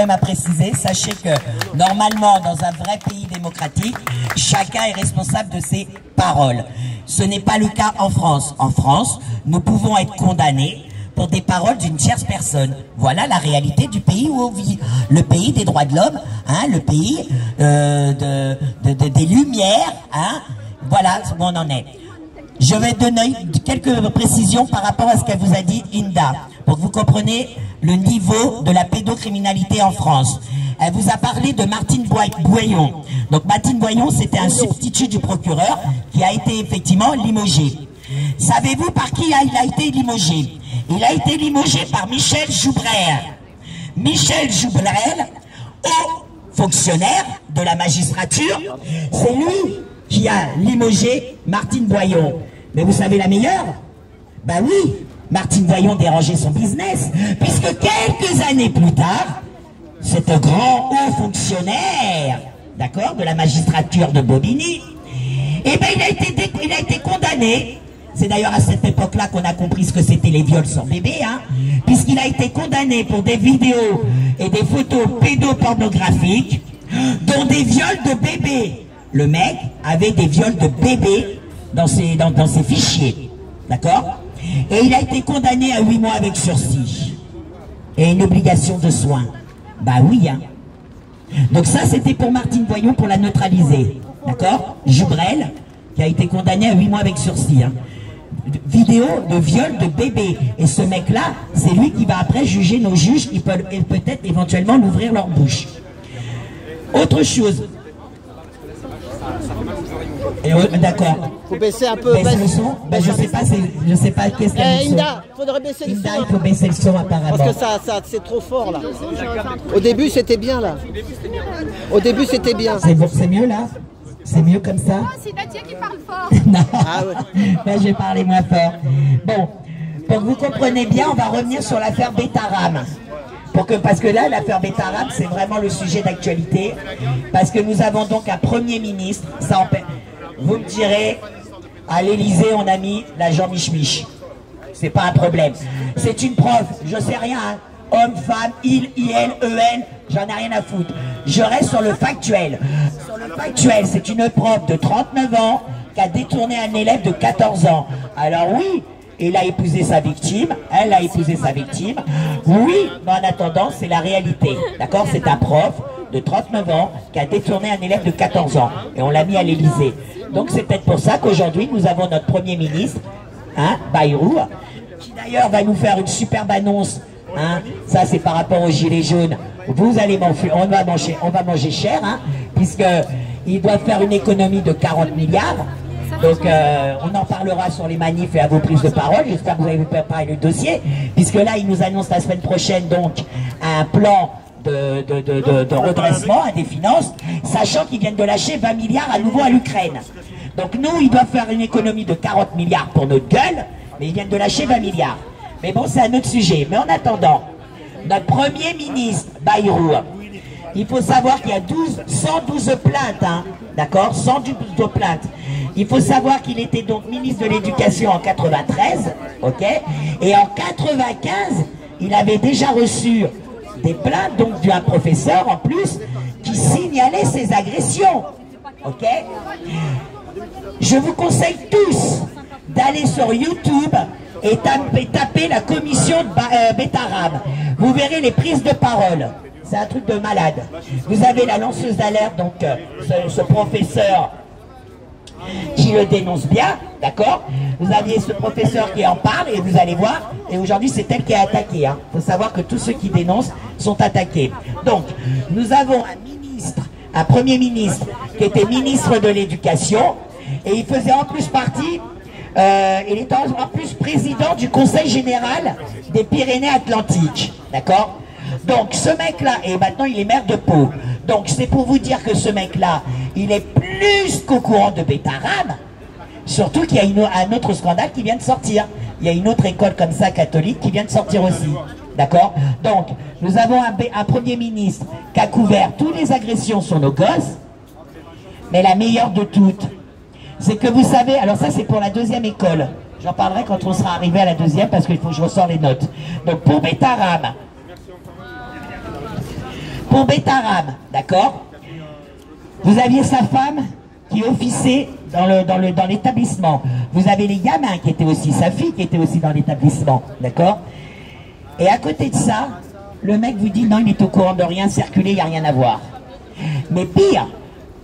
à préciser, sachez que normalement dans un vrai pays démocratique, chacun est responsable de ses paroles. Ce n'est pas le cas en France. En France, nous pouvons être condamnés pour des paroles d'une tierce personne. Voilà la réalité du pays où on vit. Le pays des droits de l'homme, hein, le pays des Lumières, hein, voilà où on en est. Je vais donner quelques précisions par rapport à ce qu'elle vous a dit Inda, pour que vous compreniez le niveau de la pédocriminalité en France. Elle vous a parlé de Martine Boyon. Donc Martine Boyon, c'était un substitut du procureur qui a été effectivement limogé. Savez-vous par qui il a été limogé? Il a été limogé par Michel Joubrel. Michel Joubrel, haut fonctionnaire de la magistrature, c'est lui qui a limogé Martine Boyon. Mais vous savez la meilleure? Ben oui, Martine Boyon dérangeait son business, puisque quelques années plus tard, cet grand haut fonctionnaire, d'accord, de la magistrature de Bobigny, eh ben il a été condamné. C'est d'ailleurs à cette époque-là qu'on a compris ce que c'était les viols sur bébé, hein, puisqu'il a été condamné pour des vidéos et des photos pédopornographiques, dont des viols de bébés. Le mec avait des viols de bébés dans ses fichiers, d'accord? Et il a été condamné à 8 mois avec sursis et une obligation de soins. Bah oui, hein. Donc ça, c'était pour Martine Boyon pour la neutraliser, d'accord? Joubrel, qui a été condamné à 8 mois avec sursis, hein. Vidéo de viol de bébé. Et ce mec-là, c'est lui qui va après juger nos juges qui peuvent peut-être éventuellement l'ouvrir leur bouche. Autre chose. D'accord. Faut baisser un peu. Baisse le son. Ben, je sais pas qu'est-ce qu'elle dit. Inda, faudrait baisser le son. Inda, il faut baisser le son apparemment. Parce que ça c'est trop fort là. Au début c'était bien là. Au début c'était bien. C'est mieux là? C'est mieux comme ça? Ah, c'est Nadia qui parle fort. Non, Ah ouais. ben, je vais parler moins fort. Bon, pour que vous compreniez bien, on va revenir sur l'affaire Betaram. Parce que là, l'affaire Betaram, c'est vraiment le sujet d'actualité. Parce que nous avons donc un Premier ministre. Vous me direz, à l'Élysée, on a mis l'agent Mich-Mich. C'est pas un problème. C'est une preuve, je sais rien, hein. Homme, femme, il, elle, j'en ai rien à foutre. Je reste sur le factuel. Sur le factuel, c'est une prof de 39 ans qui a détourné un élève de 14 ans. Alors oui, il a épousé sa victime, elle a épousé sa victime. Oui, mais en attendant, c'est la réalité. D'accord? C'est un prof de 39 ans qui a détourné un élève de 14 ans. Et on l'a mis à l'Élysée. Donc c'est peut-être pour ça qu'aujourd'hui, nous avons notre Premier ministre, hein, Bayrou, qui d'ailleurs va nous faire une superbe annonce. Hein, ça c'est par rapport aux gilets jaunes. Vous allez on va manger cher, hein, puisque ils doivent faire une économie de 40 milliards. Donc on en parlera sur les manifs et à vos prises de parole. J'espère que vous avez préparé le dossier, puisque là ils nous annoncent la semaine prochaine donc un plan de redressement, des finances, sachant qu'ils viennent de lâcher 20 milliards à nouveau à l'Ukraine. Donc nous, ils doivent faire une économie de 40 milliards pour notre gueule, mais ils viennent de lâcher 20 milliards. Mais bon, c'est un autre sujet. Mais en attendant, notre Premier ministre, Bayrou, il faut savoir qu'il y a 112 plaintes, hein, d'accord, 112 plaintes. Il faut savoir qu'il était donc ministre de l'Éducation en 93, ok, et en 95, il avait déjà reçu des plaintes donc d'un professeur en plus qui signalait ses agressions, ok. Je vous conseille tous d'aller sur YouTube et taper la commission de Betaram. Vous verrez les prises de parole. C'est un truc de malade. Vous avez la lanceuse d'alerte, donc ce professeur qui le dénonce bien, d'accord? Vous aviez ce professeur qui en parle et vous allez voir, et aujourd'hui c'est elle qui est attaquée. Il faut savoir que tous ceux qui dénoncent sont attaqués. Donc, nous avons un Premier ministre qui était ministre de l'Éducation, et il faisait en plus partie, il était en plus président du Conseil général des Pyrénées-Atlantiques, d'accord? Donc ce mec-là, et maintenant il est maire de Pau, donc c'est pour vous dire que ce mec-là, il est plus qu'au courant de Betaram, surtout qu'il y a un autre scandale qui vient de sortir. Il y a une autre école comme ça, catholique, qui vient de sortir aussi, d'accord? Donc, nous avons un Premier ministre qui a couvert toutes les agressions sur nos gosses, mais la meilleure de toutes, c'est que vous savez, alors ça c'est pour la deuxième école, j'en parlerai quand on sera arrivé à la deuxième, parce qu'il faut que je ressors les notes. Donc pour Betaram, pour Betaram, d'accord? Vous aviez sa femme qui officiait dans l'établissement. Vous avez les gamins qui étaient aussi, sa fille qui était aussi dans l'établissement, d'accord? Et à côté de ça, le mec vous dit non, il est au courant de rien, circuler, il n'y a rien à voir. Mais pire,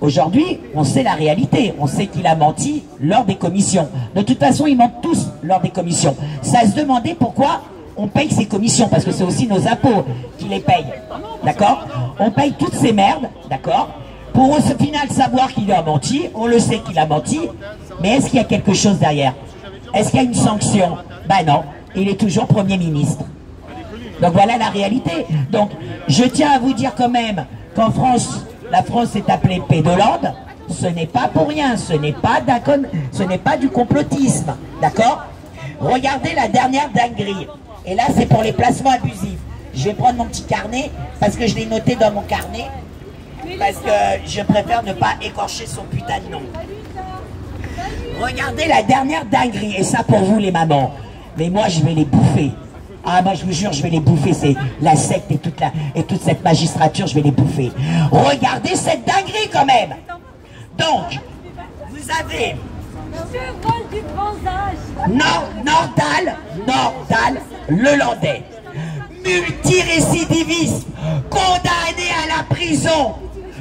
aujourd'hui, on sait la réalité. On sait qu'il a menti lors des commissions. De toute façon, ils mentent tous lors des commissions. Ça se demandait pourquoi on paye ces commissions, parce que c'est aussi nos impôts qui les payent. D'accord? On paye toutes ces merdes, d'accord? Pour au final savoir qu'il a menti, on le sait qu'il a menti, mais est-ce qu'il y a quelque chose derrière? Est-ce qu'il y a une sanction? Ben non, il est toujours Premier ministre. Donc voilà la réalité. Donc je tiens à vous dire quand même qu'en France, la France est appelée Pédolande, ce n'est pas pour rien, ce n'est pas du complotisme, d'accord? Regardez la dernière dinguerie, et là c'est pour les placements abusifs. Je vais prendre mon petit carnet, parce que je l'ai noté dans mon carnet, parce que je préfère ne pas écorcher son putain de nom. Regardez la dernière dinguerie, et ça pour vous les mamans, mais moi je vais les bouffer. Ah moi je vous jure je vais les bouffer, c'est la secte et toute cette magistrature, je vais les bouffer. Regardez cette dinguerie quand même. Donc, vous avez Nordal Lelandais, multirécidiviste, condamné à la prison.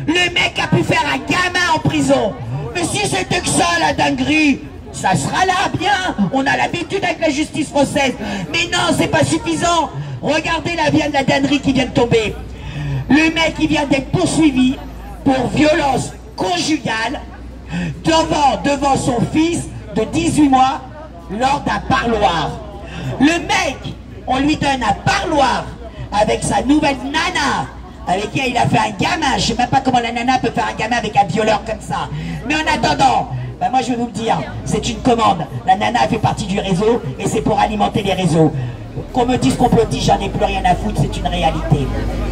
Le mec a pu faire un gamin en prison. Mais si c'était que ça la dinguerie, ça sera là, bien. On a l'habitude avec la justice française. Mais non, c'est pas suffisant. Regardez la dinguerie qui vient de tomber. Le mec, il vient d'être poursuivi pour violence conjugale devant son fils de 18 mois lors d'un parloir. Le mec, on lui donne un parloir avec sa nouvelle nana, avec qui il a fait un gamin. Je sais même pas comment la nana peut faire un gamin avec un violeur comme ça. Mais en attendant, ben moi je vais vous le dire, c'est une commande. La nana fait partie du réseau et c'est pour alimenter les réseaux. Qu'on me dise complotiste, j'en ai plus rien à foutre, c'est une réalité.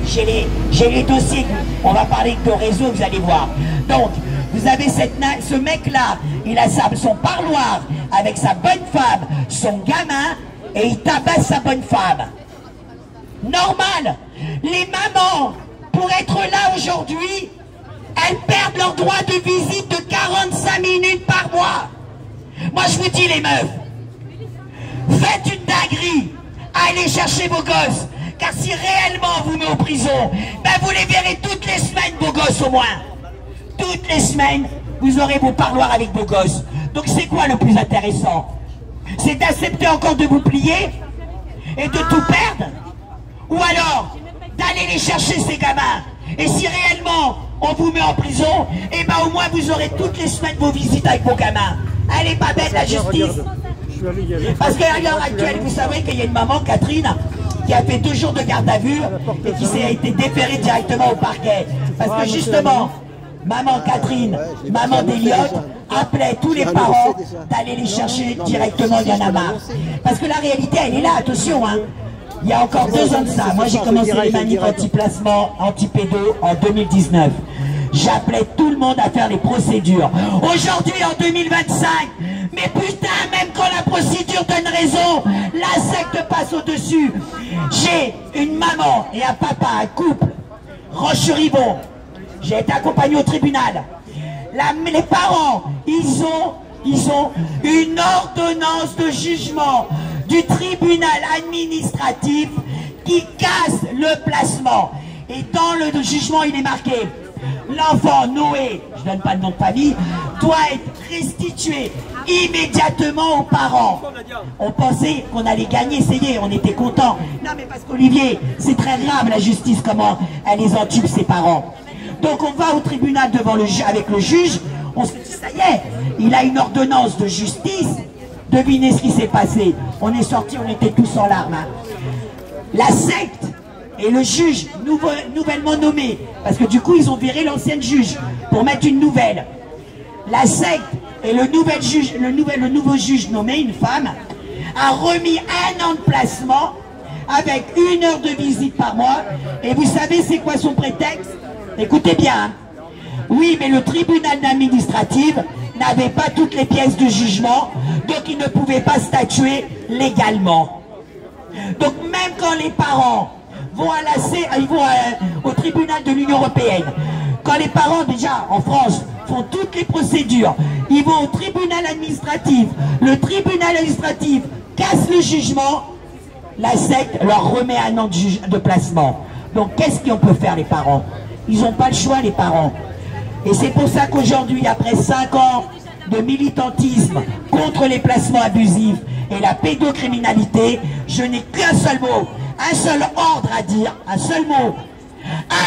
J'ai les dossiers, on va parler de réseau, vous allez voir. Donc, vous avez ce mec-là, il a son parloir avec sa bonne femme, son gamin, et il tabasse sa bonne femme. Normal. Les mamans, pour être là aujourd'hui, elles perdent leur droit de visite de 45 minutes par mois. Moi je vous dis les meufs, faites une dinguerie, allez chercher vos gosses, car si réellement vous met en prison, ben vous les verrez toutes les semaines vos gosses au moins. Toutes les semaines, vous aurez vos parloirs avec vos gosses. Donc c'est quoi le plus intéressant? C'est d'accepter encore de vous plier et de tout perdre? Ou alors d'aller les chercher ces gamins? Et si réellement on vous met en prison, et ben au moins vous aurez toutes les semaines vos visites avec vos gamins. Elle est pas bête la justice. Parce qu'à l'heure actuelle, vous savez qu'il y a une maman, Catherine, qui a fait 2 jours de garde à vue et qui s'est été déférée directement au parquet. Parce que justement, maman Catherine, maman d'Eliott, appelait tous les parents d'aller les chercher directement, il y en a marre. Parce que la réalité, elle est là, attention, hein. Il y a encore 2 ans de ça, moi j'ai commencé les manifs anti-placement, anti-pédo en 2019. J'appelais tout le monde à faire les procédures. Aujourd'hui, en 2025, mais putain, même quand la procédure donne raison, la secte passe au-dessus. J'ai une maman et un papa, un couple, Roche-sur-Yvon. J'ai été accompagné au tribunal. Les parents, ils ont une ordonnance de jugement du tribunal administratif qui casse le placement. Et dans le jugement, il est marqué: l'enfant Noé, je ne donne pas le nom de famille, doit être restitué immédiatement aux parents. On pensait qu'on allait gagner, ça y est, on était contents. Non mais parce qu'Olivier, c'est très grave la justice, comment elle les entube ses parents. Donc on va au tribunal devant avec le juge, on se dit ça y est, il a une ordonnance de justice. Devinez ce qui s'est passé. On est sortis, on était tous en larmes. Hein. La secte et le juge nouvellement nommé, parce que du coup ils ont viré l'ancienne juge pour mettre une nouvelle. La secte et le nouveau juge nommé, une femme, a remis 1 an de placement avec 1 heure de visite par mois. Et vous savez c'est quoi son prétexte? Écoutez bien. Hein. Oui, mais le tribunal administratif n'avait pas toutes les pièces de jugement, donc il ne pouvait pas statuer légalement. Donc même quand les parents vont au tribunal de l'Union européenne. Quand les parents, déjà, en France, font toutes les procédures, ils vont au tribunal administratif. Le tribunal administratif casse le jugement. La secte leur remet un an de placement. Donc, qu'est-ce qu'on peut faire, les parents? Ils n'ont pas le choix, les parents. Et c'est pour ça qu'aujourd'hui, après 5 ans de militantisme contre les placements abusifs et la pédocriminalité, je n'ai qu'un seul mot, un seul ordre à dire, un seul mot.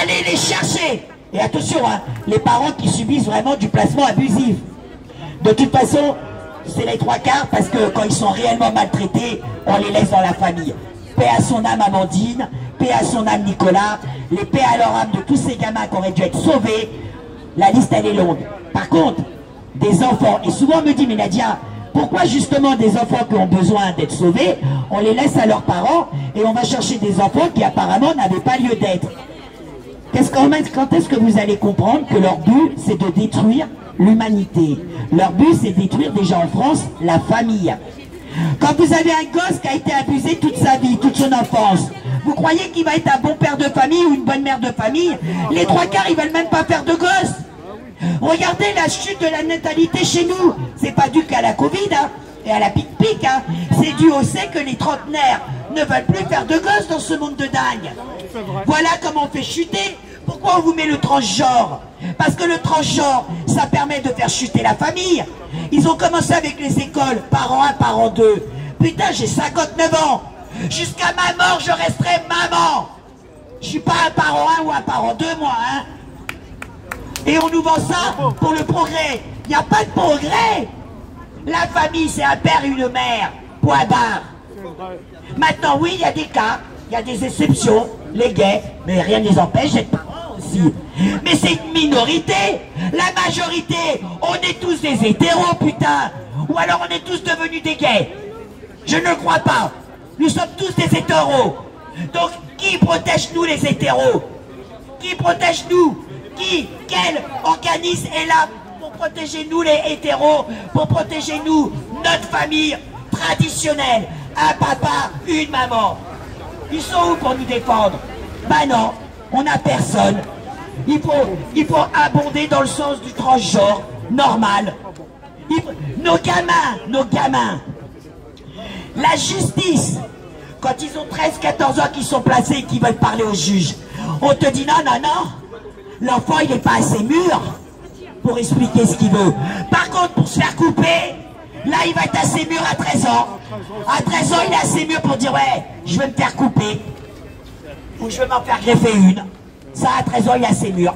Allez les chercher! Et attention, hein, les parents qui subissent vraiment du placement abusif. De toute façon, c'est les 3/4 parce que quand ils sont réellement maltraités, on les laisse dans la famille. Paix à son âme Amandine, paix à son âme Nicolas, les paix à leur âme de tous ces gamins qui auraient dû être sauvés. La liste, elle est longue. Par contre, des enfants, et souvent on me dit, mais Nadia, pourquoi justement des enfants qui ont besoin d'être sauvés, on les laisse à leurs parents et on va chercher des enfants qui apparemment n'avaient pas lieu d'être? Quand est-ce que vous allez comprendre que leur but, c'est de détruire l'humanité? Leur but, c'est de détruire déjà en France la famille. Quand vous avez un gosse qui a été abusé toute sa vie, toute son enfance, vous croyez qu'il va être un bon père de famille ou une bonne mère de famille? Les 3/4, ils veulent même pas faire de gosses. Regardez la chute de la natalité chez nous. C'est pas dû qu'à la Covid hein, et à la pic-pic. Hein. C'est dû au fait que les trentenaires ne veulent plus faire de gosses dans ce monde de dingue. Voilà comment on fait chuter. Pourquoi on vous met le transgenre? Parce que le transgenre, ça permet de faire chuter la famille. Ils ont commencé avec les écoles, parent 1, parent 2. Putain, j'ai 59 ans. Jusqu'à ma mort, je resterai maman. Je suis pas un parent 1 ou un parent 2, moi. Hein. Et on nous vend ça pour le progrès. Il n'y a pas de progrès. La famille, c'est un père et une mère. Point barre. Maintenant, oui, il y a des cas, il y a des exceptions, les gays, mais rien ne les empêche d'être parents aussi. Mais c'est une minorité. La majorité, on est tous des hétéros, putain. Ou alors on est tous devenus des gays. Je ne le crois pas. Nous sommes tous des hétéros. Donc, qui protège nous les hétéros? Qui protège nous? Quel organisme est là pour protéger nous les hétéros, pour protéger nous, notre famille traditionnelle, un papa, une maman? Ils sont où pour nous défendre? Ben non, on n'a personne. Il faut abonder dans le sens du transgenre, normal. Nos gamins, la justice, quand ils ont 13-14 ans qu'ils sont placés et qu'ils veulent parler au juge, on te dit non, l'enfant il n'est pas assez mûr pour expliquer ce qu'il veut. Par contre, pour se faire couper, là il va être assez mûr à 13 ans. À 13 ans, il est assez mûr pour dire ouais, je vais me faire couper. Ou je vais m'en faire greffer une. Ça, à 13 ans, il est assez mûr.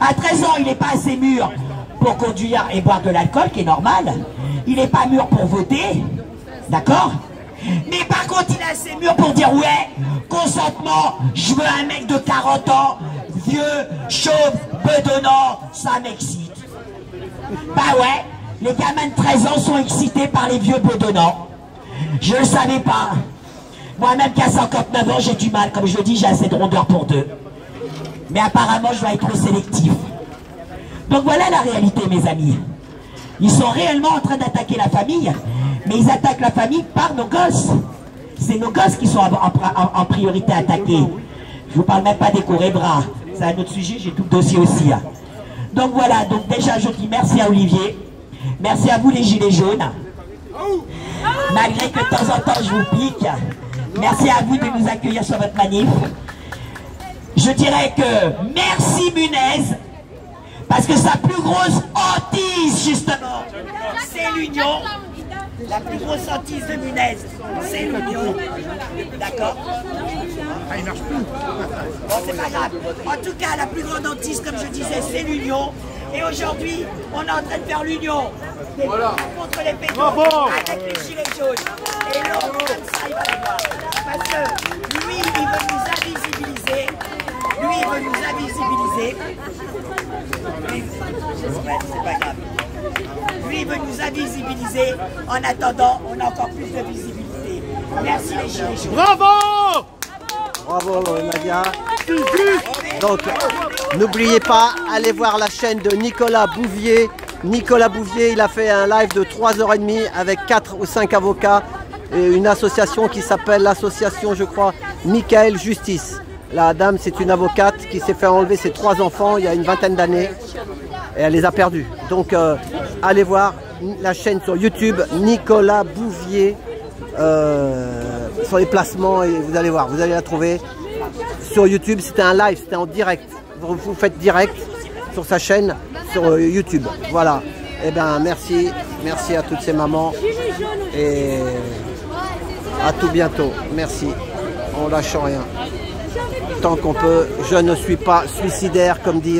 À 13 ans, il n'est pas assez mûr pour conduire et boire de l'alcool, qui est normal. Il n'est pas mûr pour voter. D'accord? Mais par contre, il est assez mûr pour dire ouais, consentement, je veux un mec de 40 ans, vieux, chauve, bedonnant, ça m'excite. Bah ouais, les gamins de 13 ans sont excités par les vieux bedonnants. Je ne le savais pas. Moi-même qui a 59 ans, j'ai du mal. Comme je le dis, j'ai assez de rondeur pour deux. Mais apparemment, je dois être trop sélectif. Donc voilà la réalité, mes amis. Ils sont réellement en train d'attaquer la famille, mais ils attaquent la famille par nos gosses. C'est nos gosses qui sont en priorité attaqués. Je vous parle même pas des courés-bras. C'est un autre sujet, j'ai tout le dossier aussi. Hein. Donc voilà, donc déjà je dis merci à Olivier. Merci à vous les gilets jaunes. Malgré que de temps en temps je vous pique. Merci à vous de nous accueillir sur votre manif. Je dirais que merci Munez. Parce que sa plus grosse hantise, justement, c'est l'union. La plus grosse hantise de Munez, c'est l'union. D'accord? Ah, il marche plus. Bon, c'est pas grave. En tout cas, la plus grande hantise, comme je disais, c'est l'union. Et aujourd'hui, on est en train de faire l'union. Voilà. Contre les pédos, avec les gilets jaunes. Et l'autre, comme ça, il va le voir. Parce que lui, il veut nous invisibiliser. Lui, il veut nous invisibiliser. C'est pas grave. Lui, il veut nous invisibiliser. En attendant, on a encore plus de visibilité. Merci les gilets jaunes. Bravo! Bravo Nadia. Donc, n'oubliez pas, allez voir la chaîne de Nicolas Bouvier. Nicolas Bouvier, il a fait un live de 3h30 avec 4 ou 5 avocats et une association qui s'appelle l'association, je crois, Michael Justice. La dame, c'est une avocate qui s'est fait enlever ses 3 enfants il y a une vingtaine d'années et elle les a perdus. Donc allez voir la chaîne sur YouTube, Nicolas Bouvier, sur les placements, et vous allez voir, vous allez la trouver sur YouTube. C'était un live, c'était en direct. Vous faites direct sur sa chaîne sur YouTube. Voilà. Et bien merci à toutes ces mamans et à tout bientôt. Merci. On lâche rien. Tant qu'on peut. Je ne suis pas suicidaire, comme dit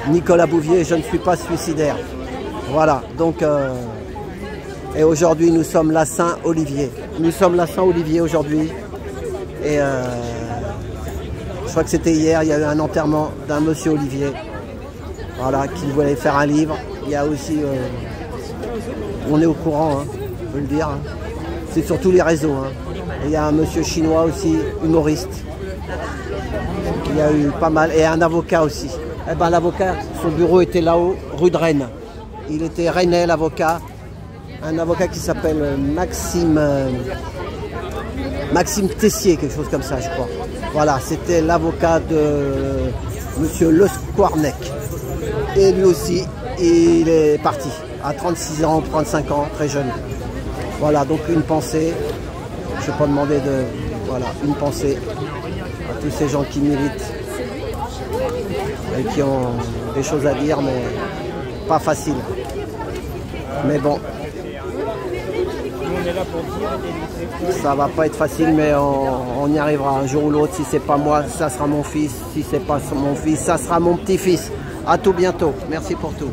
Nicolas Bouvier, je ne suis pas suicidaire. Voilà, donc et aujourd'hui nous sommes la Saint-Olivier. Nous sommes la Saint-Olivier aujourd'hui. Et je crois que c'était hier, il y a eu un enterrement d'un monsieur Olivier. Voilà, qui voulait faire un livre. Il y a aussi, on est au courant, hein, on peut le dire. Hein. C'est sur tous les réseaux. Hein. Et il y a un monsieur chinois aussi, humoriste. Il y a eu pas mal. Et un avocat aussi. Eh ben, l'avocat, son bureau était là-haut, rue de Rennes. Il était rennais, l'avocat. Un avocat qui s'appelle Maxime Tessier, quelque chose comme ça, je crois. Voilà, c'était l'avocat de monsieur Le Squarnec. Et lui aussi, il est parti à 36 ans, 35 ans, très jeune. Voilà, donc une pensée. Je ne vais pas demander de... Voilà, une pensée à tous ces gens qui militent et qui ont des choses à dire, mais pas facile. Mais bon, ça va pas être facile, mais on y arrivera un jour ou l'autre. Si c'est pas moi, ça sera mon fils. Si c'est pas mon fils, ça sera mon petit-fils. À tout bientôt. Merci pour tout.